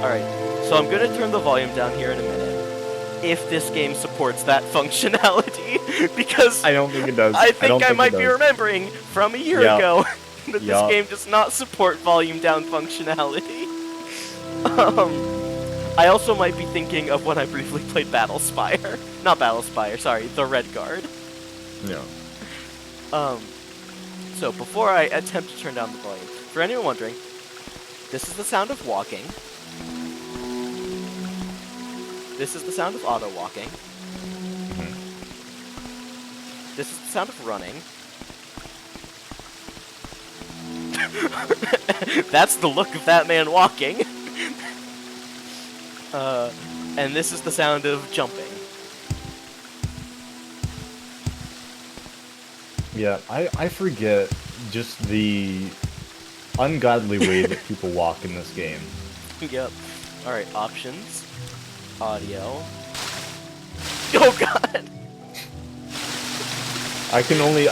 Alright, so I'm gonna turn the volume down here in a minute. If this game supports that functionality, because I don't think it does. I think I might it be does. remembering from a year Yep. ago that Yep. this game does not support volume down functionality. I also might be thinking of when I briefly played Battlespire. Not Battlespire, sorry, The Red Guard. Yeah. So before I attempt to turn down the volume, for anyone wondering, this is the sound of walking. This is the sound of auto-walking. Mhm. This is the sound of running. That's the look of that man walking. And this is the sound of jumping. Yeah, I forget just the ungodly way that people walk in this game. Yep. Alright, options. Audio. Oh god! I can only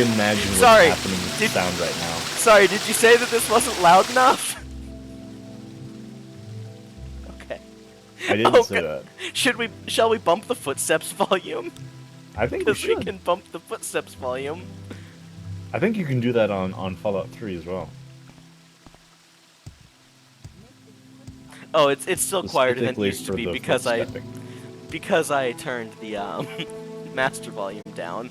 imagine what's Sorry, happening with the sound right now. Sorry, did you say that this wasn't loud enough? Okay. I didn't say that. Shall we bump the footsteps volume? I think we Because we should. can bump the footsteps volume. I think you can do that on Fallout 3 as well. Oh, it's still quieter than it Specifically used to for be the because footstepping. I turned the master volume down.